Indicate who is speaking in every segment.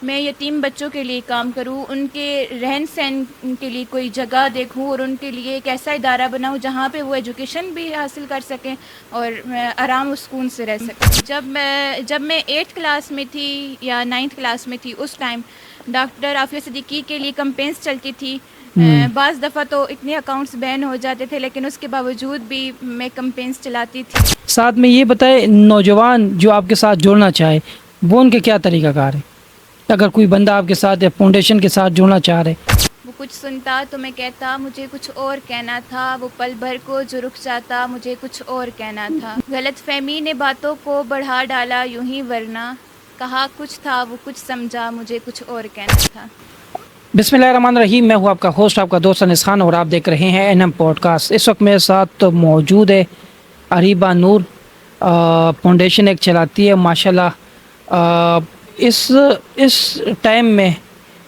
Speaker 1: میں یتیم بچوں کے لیے کام کروں، ان کے رہن سہن کے لیے کوئی جگہ دیکھوں اور ان کے لیے ایک ایسا ادارہ بناؤں جہاں پہ وہ ایجوکیشن بھی حاصل کر سکیں اور آرام و سکون سے رہ سکیں۔ جب میں 8th کلاس میں تھی یا 9th کلاس میں تھی، اس ٹائم ڈاکٹر عافیہ صدیقی کے لیے کمپینس چلتی تھی۔ بعض دفعہ تو اتنے اکاؤنٹس بین ہو جاتے تھے، لیکن اس کے باوجود بھی میں کمپینس چلاتی تھی۔
Speaker 2: ساتھ میں یہ بتائے، نوجوان جو آپ کے ساتھ جڑنا چاہے وہ ان کے کیا طریقہ کار ہے؟ اگر کوئی بندہ آپ کے ساتھ یا فاؤنڈیشن کے ساتھ جڑنا چاہ رہے۔
Speaker 1: وہ کچھ سنتا تو میں کہتا مجھے کچھ اور کہنا تھا، وہ پل بھر کو جو رک جاتا مجھے کچھ اور کہنا تھا، غلط فہمی نے باتوں کو بڑھا ڈالا یوں ہی، ورنہ کہا کچھ تھا وہ کچھ سمجھا مجھے کچھ اور کہنا تھا۔
Speaker 2: بسم اللہ الرحمن الرحیم، میں ہوں آپ کا ہوسٹ، آپ کا دوست انس خان، اور آپ دیکھ رہے ہیں NM پوڈ کاسٹ۔ اس وقت میرے ساتھ موجود ہے اریبہ نور، فاؤنڈیشن ایک چلاتی ہے ماشاءاللہ۔ اس ٹائم میں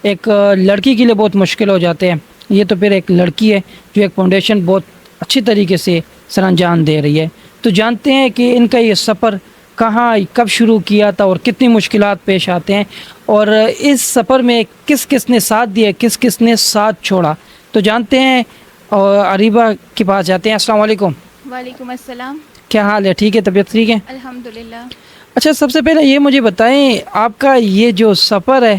Speaker 2: ایک لڑکی کے لیے بہت مشکل ہو جاتے ہیں، یہ تو پھر ایک لڑکی ہے جو ایک فاؤنڈیشن بہت اچھی طریقے سے سر انجام دے رہی ہے۔ تو جانتے ہیں کہ ان کا یہ سفر کہاں کب شروع کیا تھا اور کتنی مشکلات پیش آتے ہیں، اور اس سفر میں کس کس نے ساتھ دیا، کس کس نے ساتھ چھوڑا، تو جانتے ہیں۔ اور اریبہ کے پاس جاتے ہیں۔ السلام علیکم۔
Speaker 1: وعلیکم السلام۔
Speaker 2: کیا حال ہے؟ ٹھیک ہے؟ طبیعت ٹھیک ہے؟
Speaker 1: الحمدللہ۔
Speaker 2: اچھا، سب سے پہلے یہ مجھے بتائیں، آپ کا یہ جو سفر ہے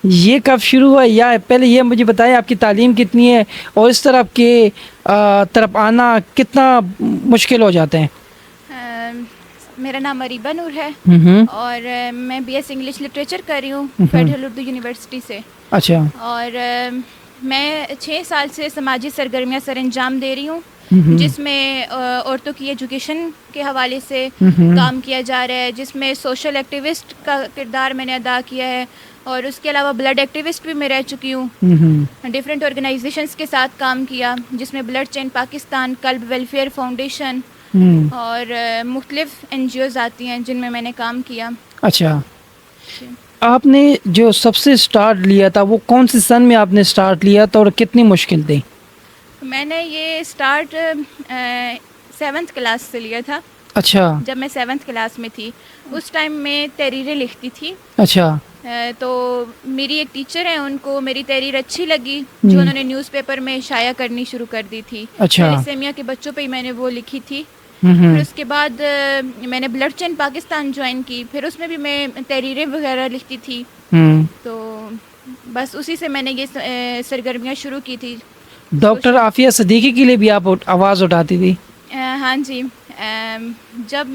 Speaker 2: یہ کب شروع ہوا، یا پہلے یہ مجھے بتائیں آپ کی تعلیم کتنی ہے اور اس طرف کے طرف آنا کتنا مشکل ہو جاتے ہیں؟
Speaker 1: میرا نام اریبہ نور ہے
Speaker 2: ہوں۔
Speaker 1: اور میں BS انگلش لٹریچر کر رہی ہوں فیڈرل اردو یونیورسٹی سے،
Speaker 2: اچھا۔
Speaker 1: اور میں 6 سال سے سماجی سرگرمیاں سر انجام دے رہی ہوں، جس میں عورتوں کی ایجوکیشن کے حوالے سے کام کیا جا رہا ہے، جس میں سوشل ایکٹیوسٹ کا کردار میں نے ادا کیا ہے، اور اس کے علاوہ بلڈ ایکٹیوسٹ بھی میں رہ چکی ہوں۔ ڈفرینٹ آرگنائزیشنز کے ساتھ کام کیا، جس میں بلڈ چین پاکستان، کلب ویلفیئر فاؤنڈیشن اور مختلف NGOز آتی ہیں جن میں میں نے کام کیا۔
Speaker 2: اچھا، آپ نے جو سب سے سٹارٹ لیا تھا وہ کون سی سن میں آپ نے سٹارٹ لیا تھا اور کتنی مشکل تھی؟
Speaker 1: میں نے یہ سٹارٹ 7th کلاس سے لیا تھا۔
Speaker 2: اچھا۔
Speaker 1: جب میں 7th کلاس میں تھی اس ٹائم میں تحریریں لکھتی تھی۔
Speaker 2: اچھا۔
Speaker 1: تو میری ایک ٹیچر ہیں، ان کو میری تحریر اچھی لگی جو انہوں نے نیوز پیپر میں شائع کرنی شروع کر دی تھی۔
Speaker 2: اچھا۔
Speaker 1: تھیلیسیمیا کے بچوں پہ ہی میں نے وہ لکھی تھی۔ پھر اس کے بعد میں نے بلڈ چین پاکستان جوائن کی، پھر اس میں بھی میں تحریریں وغیرہ لکھتی تھی۔ تو بس اسی سے میں نے یہ سرگرمیاں شروع کی تھی۔
Speaker 2: ڈاکٹر عافیہ صدیقی کے لیے بھی آپ آواز اٹھاتی تھی؟
Speaker 1: ہاں جی، جب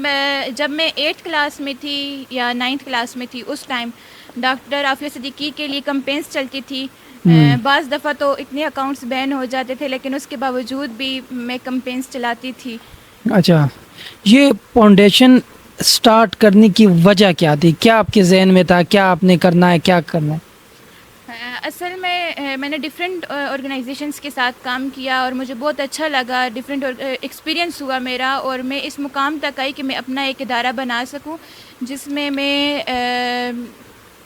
Speaker 1: میں 8th کلاس میں تھی یا 9th کلاس میں تھی، اس ٹائم ڈاکٹر عافیہ صدیقی کے لیے کمپینس چلتی تھی۔ بعض دفعہ تو اتنے اکاؤنٹس بین ہو جاتے تھے، لیکن اس کے باوجود بھی میں کمپینس چلاتی تھی۔
Speaker 2: اچھا، یہ فاؤنڈیشن سٹارٹ کرنے کی وجہ کیا تھی؟ کیا آپ کے ذہن میں تھا، کیا آپ نے کرنا ہے، کیا کرنا ہے؟
Speaker 1: اصل میں نے ڈفرینٹ آرگنائزیشنس کے ساتھ کام کیا اور مجھے بہت اچھا لگا، ڈفرینٹ ایکسپیرینس ہوا میرا، اور میں اس مقام تک آئی کہ میں اپنا ایک ادارہ بنا سکوں جس میں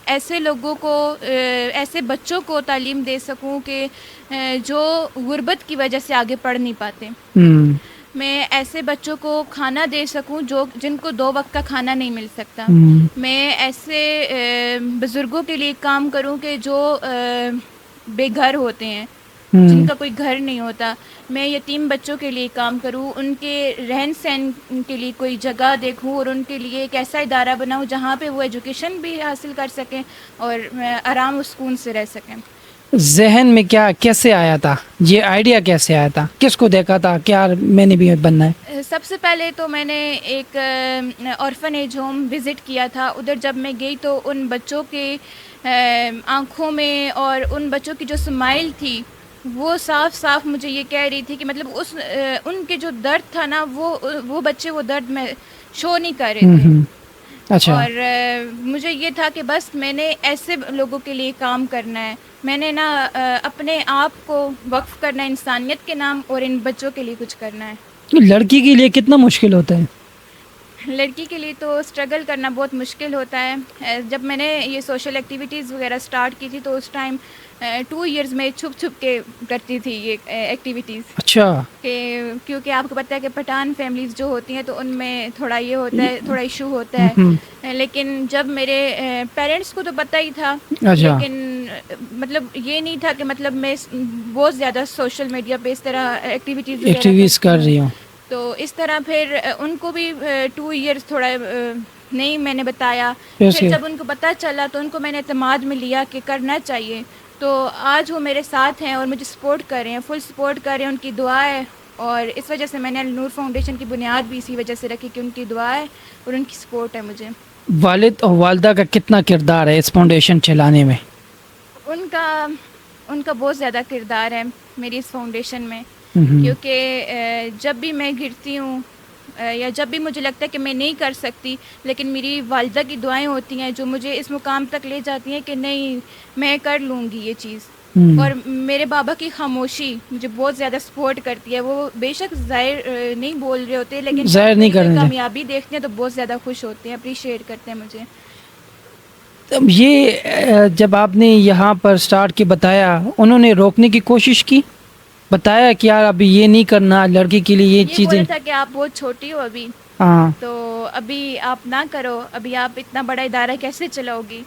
Speaker 1: ایسے لوگوں کو، ایسے بچوں کو تعلیم دے سکوں کہ جو غربت کی وجہ سے آگے پڑھ نہیں پاتے۔ میں ایسے بچوں کو کھانا دے سکوں جن کو 2 وقت کا کھانا نہیں مل سکتا۔ میں ایسے بزرگوں کے لیے کام کروں کہ جو بے گھر ہوتے ہیں، جن کا کوئی گھر نہیں ہوتا۔ میں یتیم بچوں کے لیے کام کروں، ان کے رہن سہن کے لیے کوئی جگہ دیکھوں اور ان کے لیے ایک ایسا ادارہ بناؤں جہاں پہ وہ ایجوکیشن بھی حاصل کر سکیں اور آرام و سکون سے رہ سکیں۔
Speaker 2: ذہن میں کیسے آیا تھا یہ آئیڈیا؟ کیسے آیا تھا؟ کس کو دیکھا تھا کیا میں نے بھی بننا ہے؟
Speaker 1: سب سے پہلے تو میں نے ایک آرفنیج ہوم وزٹ کیا تھا۔ ادھر جب میں گئی تو ان بچوں کے آنکھوں میں اور ان بچوں کی جو اسمائل تھی وہ صاف صاف مجھے یہ کہہ رہی تھی کہ مطلب ان کے جو درد تھا نا، وہ بچے وہ درد میں شو نہیں کر رہے تھے۔
Speaker 2: اچھا۔
Speaker 1: اور مجھے یہ تھا کہ بس میں نے ایسے لوگوں کے لیے کام کرنا ہے، میں نے نا اپنے آپ کو وقف کرنا ہے انسانیت کے نام، اور ان بچوں کے لیے کچھ کرنا ہے۔
Speaker 2: لڑکی کے لیے کتنا مشکل ہوتا ہے؟
Speaker 1: لڑکی کے لیے تو اسٹرگل کرنا بہت مشکل ہوتا ہے. جب میں نے یہ سوشل ایکٹیویٹیز وغیرہ اسٹارٹ کی تھی تو اس ٹائم 2 ایئرز میں چھپ چھپ کے کرتی تھی یہ ایکٹیویٹیز.
Speaker 2: اچھا.
Speaker 1: کہ کیونکہ آپ کو پتہ ہے کہ پٹھان فیملیز جو ہوتی ہیں تو ان میں تھوڑا یہ ہوتا ہے, تھوڑا ایشو ہوتا ہے. لیکن جب میرے پیرنٹس کو تو پتہ ہی تھا, لیکن مطلب یہ نہیں تھا کہ مطلب میں بہت زیادہ سوشل میڈیا پہ اس طرح ایکٹیویٹیز
Speaker 2: کر رہی ہوں.
Speaker 1: تو اس طرح پھر ان کو بھی 2 ایئرز تھوڑا نہیں میں نے بتایا. پھر جب ان کو پتہ چلا تو ان کو میں نے اعتماد میں لیا کہ کرنا چاہیے. تو آج وہ میرے ساتھ ہیں اور مجھے سپورٹ کر رہے ہیں, فل سپورٹ کر رہے ہیں. ان کی دعا ہے اور اس وجہ سے میں نے النور فاؤنڈیشن کی بنیاد بھی اسی وجہ سے رکھی کہ ان کی دعا ہے اور ان کی سپورٹ ہے مجھے.
Speaker 2: والد اور والدہ کا کتنا کردار ہے اس فاؤنڈیشن چلانے میں؟
Speaker 1: ان کا بہت زیادہ کردار ہے میری اس فاؤنڈیشن میں, کیونکہ جب بھی میں گرتی ہوں یا جب بھی مجھے لگتا ہے کہ میں نہیں کر سکتی, لیکن میری والدہ کی دعائیں ہوتی ہیں جو مجھے اس مقام تک لے جاتی ہیں کہ نہیں میں کر لوں گی یہ چیز. اور میرے بابا کی خاموشی مجھے بہت زیادہ سپورٹ کرتی ہے. وہ بے شک ظاہر نہیں بول رہے ہوتے, لیکن
Speaker 2: ظاہر نہیں کریں,
Speaker 1: کامیابی دیکھتے ہیں تو بہت زیادہ خوش ہوتے ہیں, اپریشیٹ کرتے ہیں مجھے.
Speaker 2: یہ جب آپ نے یہاں پر سٹارٹ کی بتایا, انہوں نے روکنے کی کوشش کی, بتایا کہ یار ابھی یہ نہیں کرنا, لڑکی کے لیے یہ چیزیں؟
Speaker 1: بولا تھا کہ آپ بہت چھوٹی ہو ابھی, تو ابھی آپ نہ کرو, ابھی آپ اتنا بڑا ادارہ کیسے چلاؤ گی.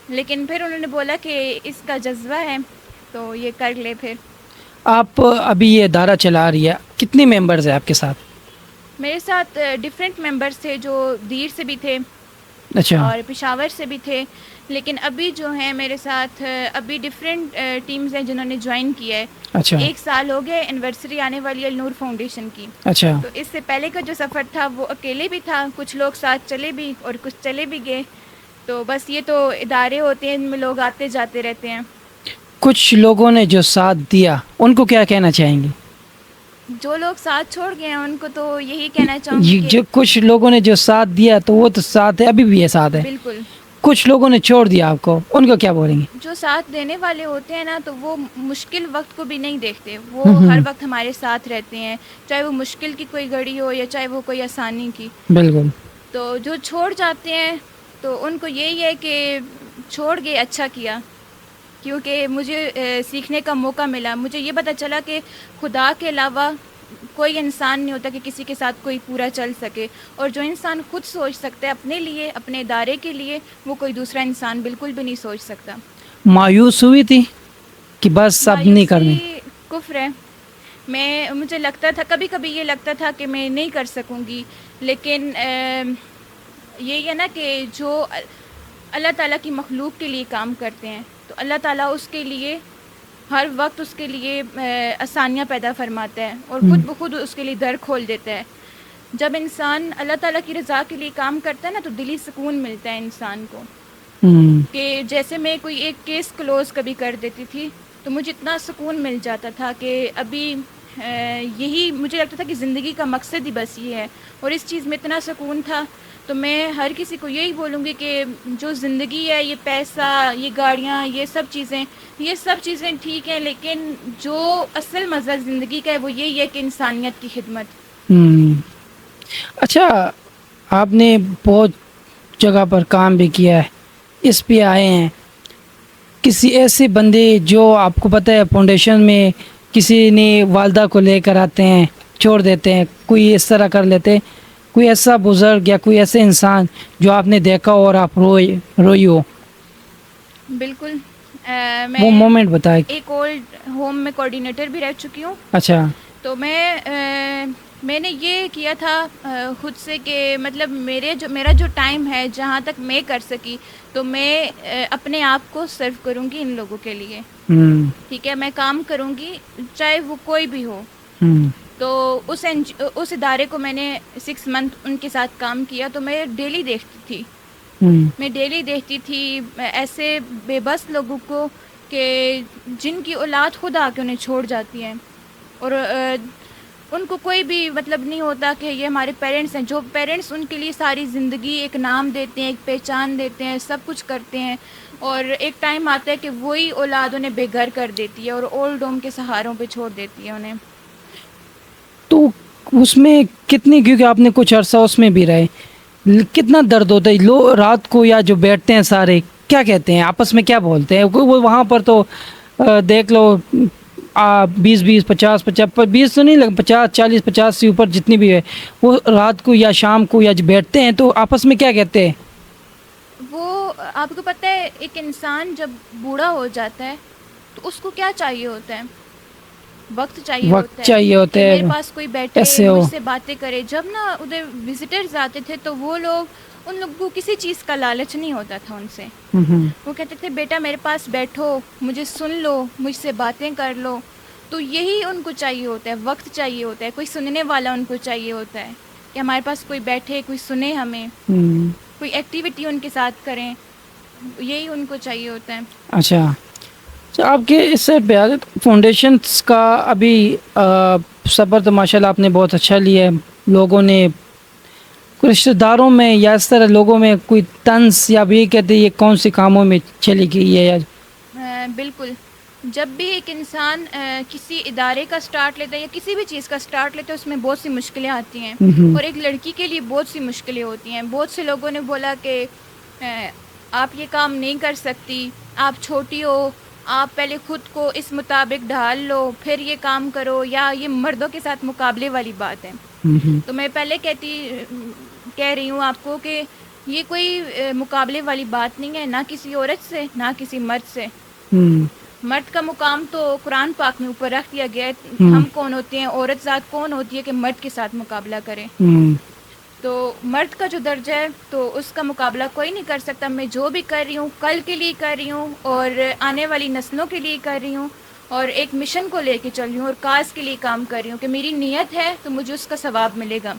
Speaker 1: لیکن پھر انہوں نے بولا کہ اس کا جذبہ ہے تو یہ کر لے. پھر
Speaker 2: آپ ابھی یہ ادارہ چلا رہی ہے, کتنے ممبرز ہیں آپ کے ساتھ؟
Speaker 1: میرے ساتھ ڈفرینٹ ممبرس تھے جو دیر سے بھی تھے اور پشاور سے بھی تھے, لیکن ابھی جو ہیں میرے ساتھ ابھی ڈفرینٹ ٹیمز ہیں جنہوں نے جوائن کیا ہے. 1 سال ہو گیا اینیورسری آنے والی ہے النور فاؤنڈیشن کی. تو اس سے پہلے کا جو سفر تھا وہ اکیلے بھی تھا, کچھ لوگ ساتھ چلے بھی اور کچھ چلے بھی گئے. تو بس یہ تو ادارے ہوتے ہیں, ان میں لوگ آتے جاتے رہتے ہیں.
Speaker 2: کچھ لوگوں نے جو ساتھ دیا ان کو کیا کہنا چاہیں گے؟
Speaker 1: جو لوگ ساتھ چھوڑ گئے ہیں ان کو تو یہی کہنا چاہوں گی کہ
Speaker 2: جو کچھ لوگوں نے جو ساتھ دیا تو وہ تو ساتھ ہے, ابھی بھی یہ ساتھ ہے.
Speaker 1: بالکل.
Speaker 2: کچھ لوگوں نے چھوڑ دیا آپ کو, ان کو کیا بولیں گے؟
Speaker 1: جو ساتھ دینے والے ہوتے ہیں نا تو وہ مشکل وقت کو بھی نہیں دیکھتے, وہ ہر وقت ہمارے ساتھ رہتے ہیں, چاہے وہ مشکل کی کوئی گھڑی ہو یا چاہے وہ کوئی آسانی کی.
Speaker 2: بالکل.
Speaker 1: تو جو چھوڑ جاتے ہیں تو ان کو یہی ہے کہ چھوڑ گئے, اچھا کیا, کیونکہ مجھے سیکھنے کا موقع ملا. مجھے یہ پتہ چلا کہ خدا کے علاوہ کوئی انسان نہیں ہوتا کہ کسی کے ساتھ کوئی پورا چل سکے, اور جو انسان خود سوچ سکتا ہے اپنے لیے, اپنے ادارے کے لیے, وہ کوئی دوسرا انسان بالکل بھی نہیں سوچ سکتا.
Speaker 2: مایوس ہوئی تھی کہ بس اب نہیں کرنی؟
Speaker 1: کفر ہے. مجھے لگتا تھا, کبھی کبھی یہ لگتا تھا کہ میں نہیں کر سکوں گی, لیکن یہی ہے نا کہ جو اللہ تعالیٰ کی مخلوق کے لیے کام کرتے ہیں تو اللہ تعالیٰ اس کے لیے ہر وقت اس کے لیے آسانیاں پیدا فرماتا ہے اور خود بخود اس کے لیے در کھول دیتا ہے. جب انسان اللہ تعالیٰ کی رضا کے لیے کام کرتا ہے نا تو دلی سکون ملتا ہے انسان کو. کہ جیسے میں کوئی ایک کیس کلوز کبھی کر دیتی تھی تو مجھے اتنا سکون مل جاتا تھا کہ ابھی یہی مجھے لگتا تھا کہ زندگی کا مقصد ہی بس یہ ہے, اور اس چیز میں اتنا سکون تھا. تو میں ہر کسی کو یہی بولوں گی کہ جو زندگی ہے, یہ پیسہ, یہ گاڑیاں, یہ سب چیزیں ٹھیک ہیں, لیکن جو اصل مزہ زندگی کا ہے وہ یہی ہے کہ انسانیت کی خدمت.
Speaker 2: اچھا, آپ نے بہت جگہ پر کام بھی کیا ہے, اس پہ آئے ہیں, کسی ایسے بندے جو آپ کو پتہ ہے فاؤنڈیشن میں کسی نے والدہ کو لے کر آتے ہیں, چھوڑ دیتے ہیں, کوئی اس طرح کر لیتے, کوئی ایسا بزرگ یا کوئی ایسے انسان جو آپ نے دیکھا اور آپ روئی ہو؟
Speaker 1: بالکل.
Speaker 2: وہ مومنٹ بتائے.
Speaker 1: ایک اولڈ ہوم میں کوآرڈینیٹر بھی رہ چکی ہوں.
Speaker 2: اچھا.
Speaker 1: تو میں نے یہ کیا تھا خود سے کہ مطلب میرا جو ٹائم ہے جہاں تک میں کر سکی تو میں اپنے آپ کو سرو کروں گی ان لوگوں کے لیے. ٹھیک ہے, میں کام کروں گی چاہے وہ کوئی بھی ہو. تو اس ادارے کو میں نے 6 منتھ ان کے ساتھ کام کیا. تو میں ڈیلی دیکھتی تھی ایسے بے بس لوگوں کو کہ جن کی اولاد خود آ کے انہیں چھوڑ جاتی ہے, اور ان کو کوئی بھی مطلب نہیں ہوتا کہ یہ ہمارے پیرنٹس ہیں. جو پیرنٹس ان کے لیے ساری زندگی ایک نام دیتے ہیں, ایک پہچان دیتے ہیں, سب کچھ کرتے ہیں, اور ایک ٹائم آتا ہے کہ وہی اولاد انہیں بے گھر کر دیتی ہے اور اولڈ ہوم کے سہاروں پہ چھوڑ دیتی ہے انہیں.
Speaker 2: تو اس میں کتنی, کیونکہ آپ نے کچھ عرصہ اس میں بھی رہے, کتنا درد ہوتا ہے. لوگ رات کو یا جو بیٹھتے ہیں سارے کیا کہتے ہیں آپس میں, کیا بولتے ہیں وہ وہاں پر تو دیکھ لو 20 50 20 تو نہیں 50 40 50 سے اوپر جتنی بھی ہے, وہ رات کو یا شام کو یا بیٹھتے ہیں تو آپس میں کیا کہتے ہیں؟
Speaker 1: وہ آپ کو پتہ ہے ایک انسان جب بوڑھا ہو جاتا ہے تو اس کو کیا چاہیے ہوتا ہے؟ وقت چاہیے ہوتا ہے
Speaker 2: چاہیے ہوتا
Speaker 1: کہ
Speaker 2: ہے,
Speaker 1: میرے پاس کوئی بیٹھے
Speaker 2: ایسے ہو.
Speaker 1: مجھ سے باتیں کرے. جب نا ادھر وزٹرز آتے تھے تو وہ لوگ ان لوگوں کو کسی چیز کا لالچ نہیں ہوتا تھا ان سے. وہ کہتے تھے بیٹا میرے پاس بیٹھو, مجھے سن لو, مجھ سے باتیں کر لو. تو یہی ان کو چاہیے ہوتا ہے, وقت چاہیے ہوتا ہے, کوئی سننے والا ان کو چاہیے ہوتا ہے کہ ہمارے پاس کوئی بیٹھے, کوئی سنے ہمیں, کوئی ایکٹیویٹی ان کے ساتھ کریں. یہی ان کو چاہیے ہوتا ہے.
Speaker 2: اچھا آپ کے اس سے فاؤنڈیشنس کا ابھی سفر تو ماشاءاللہ آپ نے بہت اچھا لیا ہے. لوگوں نے رشتہ داروں میں یا اس طرح لوگوں میں کوئی طنز یا بھی کہتے یہ کون سی کاموں میں چلی گئی ہے؟
Speaker 1: بالکل. جب بھی ایک انسان کسی ادارے کا سٹارٹ لیتا ہے یا کسی بھی چیز کا سٹارٹ لیتا ہے اس میں بہت سی مشکلیں آتی ہیں, اور ایک لڑکی کے لیے بہت سی مشکلیں ہوتی ہیں. بہت سے لوگوں نے بولا کہ آپ یہ کام نہیں کر سکتی, آپ چھوٹی ہو, آپ پہلے خود کو اس مطابق ڈھال لو پھر یہ کام کرو, یا یہ مردوں کے ساتھ مقابلے والی بات ہے. تو میں پہلے کہہ رہی ہوں آپ کو کہ یہ کوئی مقابلے والی بات نہیں ہے, نہ کسی عورت سے نہ کسی مرد سے. مرد کا مقام تو قرآن پاک میں اوپر رکھ دیا گیا ہے. ہم کون ہوتے ہیں, عورت ذات کون ہوتی ہے کہ مرد کے ساتھ مقابلہ کریں؟ تو مرد کا جو درجہ ہے تو اس کا مقابلہ کوئی نہیں کر سکتا. میں جو بھی کر رہی ہوں کل کے لیے کر رہی ہوں, اور آنے والی نسلوں کے لیے کر رہی ہوں, اور ایک مشن کو لے کے چل رہی ہوں, اور کاز کے لیے کام کر رہی ہوں کہ میری نیت ہے تو مجھے اس کا ثواب ملے گا.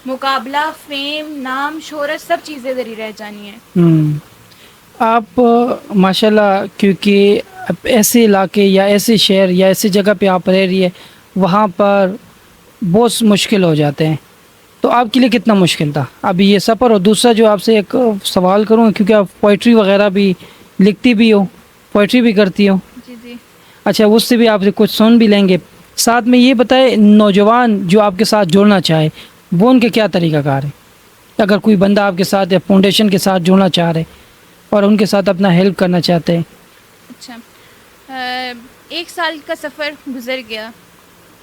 Speaker 1: مقابلہ, فیم, نام, شہرت سب چیزیں ذریعے رہ جانی ہیں.
Speaker 2: آپ ماشاءاللہ کیونکہ ایسے علاقے یا ایسے شہر یا ایسی جگہ پہ آپ رہ رہی ہے وہاں پر بہت مشکل ہو جاتے ہیں, تو آپ کے لیے کتنا مشکل تھا ابھی یہ سفر؟ اور دوسرا جو آپ سے ایک سوال کروں کیونکہ آپ پوئٹری وغیرہ بھی لکھتی بھی ہو, پوئٹری بھی کرتی ہو.
Speaker 1: جی.
Speaker 2: اچھا, اس سے بھی آپ سے کچھ سن بھی لیں گے. ساتھ میں یہ بتائے نوجوان جو آپ کے ساتھ جڑنا چاہے وہ ان کے کیا طریقہ کار ہے؟ اگر کوئی بندہ آپ کے ساتھ یا فاؤنڈیشن کے ساتھ جڑنا چاہ رہے اور ان کے ساتھ اپنا ہیلپ کرنا چاہتے ہیں.
Speaker 1: اچھا, 1 سال کا سفر گزر گیا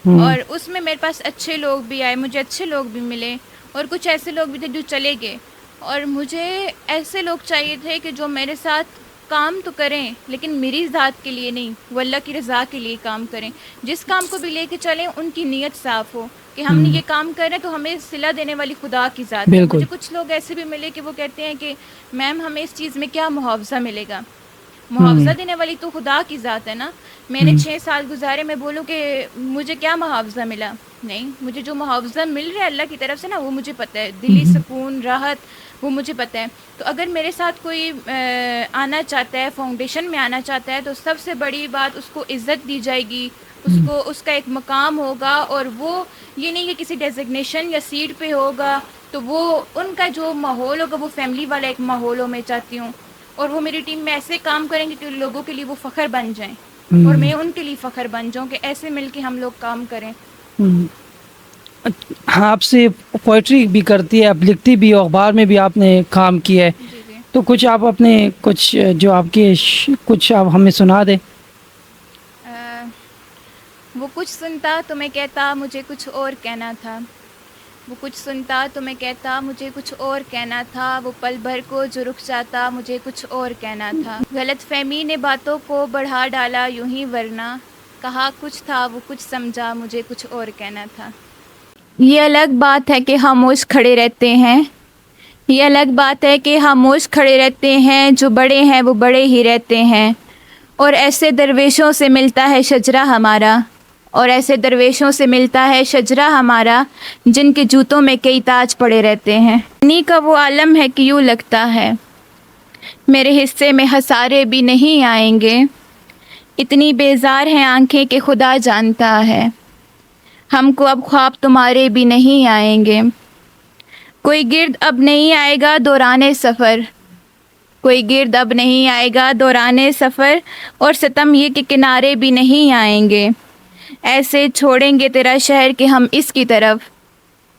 Speaker 1: اور اس میں میرے پاس اچھے لوگ بھی آئے, مجھے اچھے لوگ بھی ملے, اور کچھ ایسے لوگ بھی تھے جو چلے گئے. اور مجھے ایسے لوگ چاہیے تھے کہ جو میرے ساتھ کام تو کریں لیکن میری ذات کے لیے نہیں, وہ اللہ کی رضا کے لیے کام کریں. جس کام کو بھی لے کے چلیں ان کی نیت صاف ہو کہ ہم نے یہ کام کر رہے ہیں تو ہمیں صلہ دینے والی خدا کی ذات ہے. مجھے کچھ لوگ ایسے بھی ملے کہ وہ کہتے ہیں کہ میم ہمیں اس چیز میں کیا معاوضہ ملے گا؟ معاوضہ دینے والی تو خدا کی ذات ہے نا. میں نے 6 سال گزارے, میں بولوں کہ مجھے کیا معاوضہ ملا؟ نہیں, مجھے جو معاوضہ مل رہا ہے اللہ کی طرف سے نا وہ مجھے پتہ ہے, دلی سکون, راحت, وہ مجھے پتہ ہے. تو اگر میرے ساتھ کوئی آنا چاہتا ہے, فاؤنڈیشن میں آنا چاہتا ہے, تو سب سے بڑی بات اس کو عزت دی جائے گی, اس کا ایک مقام ہوگا, اور وہ یہ نہیں کہ کسی ڈیزگنیشن یا سیٹ پہ ہوگا. تو وہ ان کا جو ماحول ہوگا وہ فیملی والا ایک ماحول ہو, میں چاہتی ہوں. اور وہ میری ٹیم میں ایسے کام کریں گے کہ لوگوں کے لیے وہ فخر بن جائیں, اور میں ان کے لیے فخر بن جاؤں کہ ایسے مل کے ہم لوگ کام کریں.
Speaker 2: ہاں, آپ سے پوئٹری بھی کرتی ہے, آپ لکھتی بھی ہو, اخبار میں بھی آپ نے کام کیا ہے.
Speaker 1: جی.
Speaker 2: تو کچھ آپ اپنے کچھ جو آپ کے کچھ آپ ہمیں سنا دیں.
Speaker 1: وہ کچھ سنتا تو میں کہتا مجھے کچھ اور کہنا تھا, وہ کچھ سنتا تو میں کہتا مجھے کچھ اور کہنا تھا, وہ پل بھر کو جو رک جاتا مجھے کچھ اور کہنا تھا. غلط فہمی نے باتوں کو بڑھا ڈالا یوں ہی, ورنہ کہا کچھ تھا وہ کچھ سمجھا مجھے کچھ اور کہنا تھا. یہ الگ بات ہے کہ خاموش کھڑے رہتے ہیں, یہ الگ بات ہے کہ خاموش کھڑے رہتے ہیں, جو بڑے ہیں وہ بڑے ہی رہتے ہیں. اور ایسے درویشوں سے ملتا ہے شجرہ ہمارا, اور ایسے درویشوں سے ملتا ہے شجرہ ہمارا, جن کے جوتوں میں کئی تاج پڑے رہتے ہیں. انہی کا وہ عالم ہے کہ یوں لگتا ہے میرے حصے میں ہسارے بھی نہیں آئیں گے. اتنی بیزار ہیں آنکھیں کہ خدا جانتا ہے, ہم کو اب خواب تمہارے بھی نہیں آئیں گے. کوئی گرد اب نہیں آئے گا دوران سفر, کوئی گرد اب نہیں آئے گا دوران سفر, اور ستم یہ کہ کنارے بھی نہیں آئیں گے. ایسے چھوڑیں گے تیرا شہر کہ ہم اس کی طرف,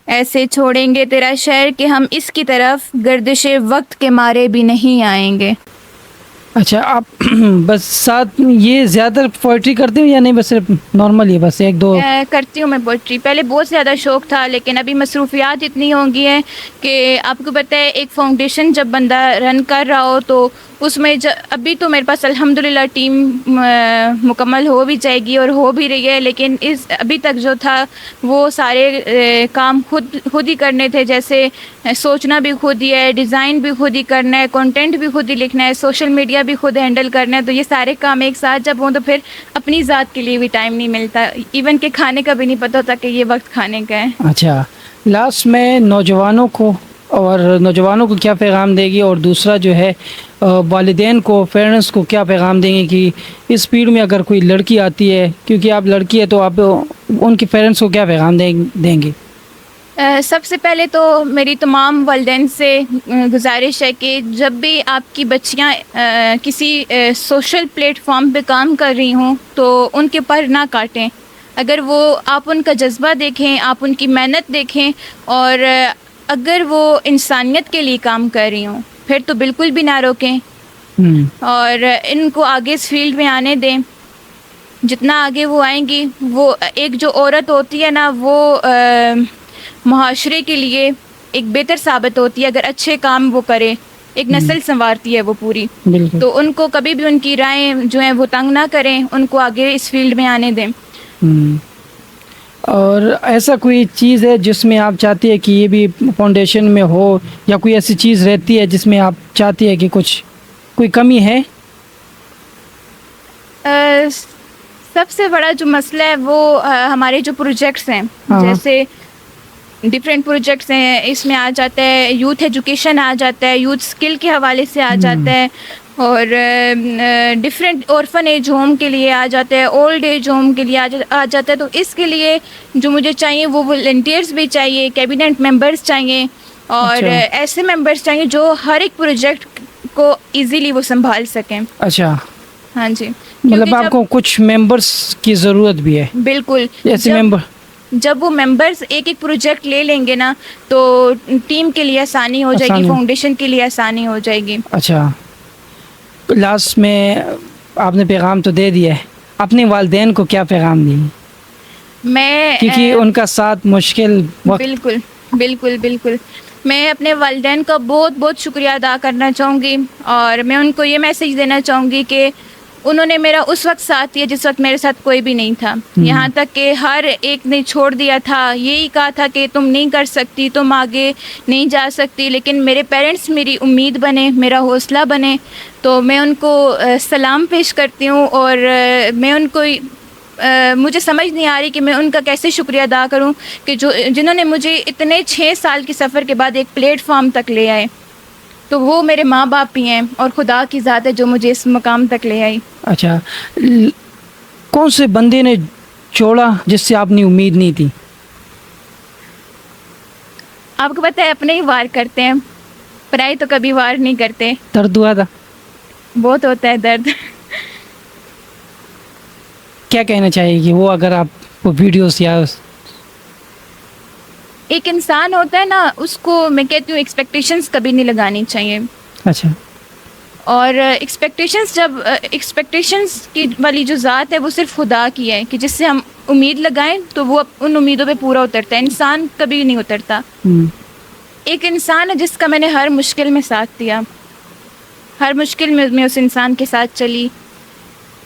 Speaker 1: ایسے چھوڑیں گے تیرا شہر کہ ہم اس کی طرف گردش وقت کے مارے بھی نہیں آئیں گے.
Speaker 2: اچھا آپ بس ساتھ یہ زیادہ پوئٹری کرتے ہو یا نہیں، بس صرف نارمل ہی بس ایک دو؟
Speaker 1: کرتی ہوں میں پوئٹری. پہلے بہت زیادہ شوق تھا لیکن ابھی مصروفیات اتنی ہو گئی ہیں کہ آپ کو پتہ ہے ایک فاؤنڈیشن جب بندہ رن کر رہا ہو تو اس میں ابھی تو میرے پاس الحمدللہ ٹیم مکمل ہو بھی جائے گی اور ہو بھی رہی ہے، لیکن ابھی تک جو تھا وہ سارے کام خود ہی کرنے تھے. جیسے سوچنا بھی خود ہی ہے، ڈیزائن بھی خود ہی کرنا ہے، کنٹینٹ بھی خود ہی لکھنا ہے، سوشل میڈیا بھی خود ہینڈل کرنا ہے. تو یہ سارے کام ایک ساتھ جب ہوں تو پھر اپنی ذات کے لیے بھی ٹائم نہیں ملتا، ایون کہ کھانے کا بھی نہیں پتہ ہوتا کہ یہ وقت کھانے کا ہے.
Speaker 2: اچھا لاسٹ میں نوجوانوں کو کیا پیغام دے گی، اور دوسرا جو ہے والدین کو، پیرنٹس کو کیا پیغام دیں گے کہ اس اسپیڈ میں اگر کوئی لڑکی آتی ہے، کیونکہ آپ لڑکی ہے تو آپ ان کے پیرنٹس کو کیا پیغام دیں گے؟
Speaker 1: سب سے پہلے تو میری تمام والدین سے گزارش ہے کہ جب بھی آپ کی بچیاں کسی سوشل پلیٹ فارم پہ کام کر رہی ہوں تو ان کے پر نہ کاٹیں. اگر وہ آپ ان کا جذبہ دیکھیں، آپ ان کی محنت دیکھیں، اور اگر وہ انسانیت کے لیے کام کر رہی ہوں پھر تو بالکل بھی نہ روکیں اور ان کو آگے اس فیلڈ میں آنے دیں. جتنا آگے وہ آئیں گی، وہ ایک جو عورت ہوتی ہے نا وہ معاشرے کے لیے ایک بہتر ثابت ہوتی ہے اگر اچھے کام وہ کرے. ایک نسل سنوارتی ہے وہ پوری. تو ان کو کبھی بھی ان کی رائیں جو ہیں وہ تنگ نہ کریں، ان کو آگے اس فیلڈ میں آنے دیں.
Speaker 2: اور ایسا کوئی چیز ہے جس میں آپ چاہتی ہے کہ یہ بھی فاؤنڈیشن میں ہو، یا کوئی ایسی چیز رہتی ہے جس میں آپ چاہتی ہے کہ کوئی کمی ہے؟
Speaker 1: سب سے بڑا جو مسئلہ ہے وہ ہمارے جو پروجیکٹس ہیں، جیسے ڈفرینٹ پروجیکٹس ہیں، اس میں آ جاتا ہے یوتھ ایجوکیشن، آ جاتا ہے یوتھ اسکل کے حوالے سے آ جاتا ہے، اور ڈفرینٹ اورفن ایج ہوم کے لیے آ جاتا ہے، اولڈ ایج ہوم کے لیے آ جاتا ہے. تو اس کے لیے جو مجھے چاہیے وہ والنٹیئرس بھی چاہیے، کیبنٹ ممبرس چاہیے، اور ایسے ممبرس چاہیے جو ہر ایک پروجیکٹ کو ایزیلی وہ سنبھال سکیں.
Speaker 2: اچھا
Speaker 1: ہاں جی،
Speaker 2: مطلب آپ کو کچھ ممبرس کی ضرورت بھی ہے؟
Speaker 1: بالکل.
Speaker 2: ایسے ممبر
Speaker 1: جب وہ ممبرس ایک پروجیکٹ لے لیں گے نا تو ٹیم کے لیے آسانی ہو جائے گی، فاؤنڈیشن کے لیے آسانی ہو جائے گی.
Speaker 2: اچھا لاسٹ میں آپ نے پیغام تو دے دیا ہے، اپنے والدین کو کیا پیغام دیں؟
Speaker 1: میں
Speaker 2: کیونکہ ان کا ساتھ مشکل وقت.
Speaker 1: بالکل میں اپنے والدین کا بہت بہت شکریہ ادا کرنا چاہوں گی، اور میں ان کو یہ میسیج دینا چاہوں گی کہ انہوں نے میرا اس وقت ساتھ دیا جس وقت میرے ساتھ کوئی بھی نہیں تھا. یہاں تک کہ ہر ایک نے چھوڑ دیا تھا، یہی کہا تھا کہ تم نہیں کر سکتی، تم آگے نہیں جا سکتی، لیکن میرے پیرنٹس میری امید بنے، میرا حوصلہ بنے. تو میں ان کو سلام پیش کرتی ہوں، اور میں ان کو مجھے سمجھ نہیں آ رہی کہ میں ان کا کیسے شکریہ ادا کروں کہ جنہوں نے مجھے اتنے 6 سال کے سفر کے بعد ایک پلیٹ فارم تک لے آئے. تو وہ میرے ماں باپ ہی ہیں اور خدا کی ذات ہے جو مجھے اس مقام تک لے آئی.
Speaker 2: اچھا کون سے بندے نے چھوڑا جس سے آپ نے امید نہیں تھی؟
Speaker 1: آپ کو پتہ ہے اپنے ہی وار کرتے ہیں، پرائی تو کبھی وار نہیں کرتے.
Speaker 2: درد ہوا تھا؟
Speaker 1: بہت ہوتا ہے درد.
Speaker 2: کیا کہنا چاہیے کہ وہ اگر آپ ویڈیوز یا
Speaker 1: ایک انسان ہوتا ہے نا، اس کو میں کہتی ہوں ایکسپیکٹیشنز کبھی نہیں لگانی چاہیے.
Speaker 2: اچھا.
Speaker 1: اور ایکسپیکٹیشنز کی والی جو ذات ہے وہ صرف خدا کی ہے کہ جس سے ہم امید لگائیں تو وہ ان امیدوں پہ پورا اترتا ہے. انسان کبھی نہیں اترتا. ایک انسان ہے جس کا میں نے ہر مشکل میں ساتھ دیا، ہر مشکل میں اس انسان کے ساتھ چلی،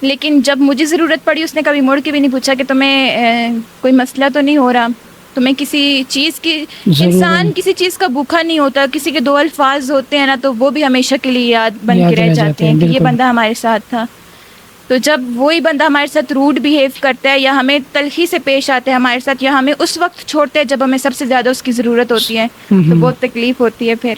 Speaker 1: لیکن جب مجھے ضرورت پڑی اس نے کبھی مڑ کے بھی نہیں پوچھا کہ تمہیں کوئی مسئلہ تو نہیں ہو رہا، تمہیں کسی چیز کی. انسان کسی چیز کا بھوکا نہیں ہوتا. کسی کے 2 الفاظ ہوتے ہیں نا تو وہ بھی ہمیشہ کے لیے یاد بن کے رہ جاتے ہیں کہ یہ بندہ ہمارے ساتھ تھا. تو جب وہی بندہ ہمارے ساتھ روڈ بیہیو کرتا ہے یا ہمیں تلخی سے پیش آتا ہے ہمارے ساتھ، یا ہمیں اس وقت چھوڑتا ہے جب ہمیں سب سے زیادہ اس کی ضرورت ہوتی ہے، تو بہت تکلیف ہوتی ہے پھر.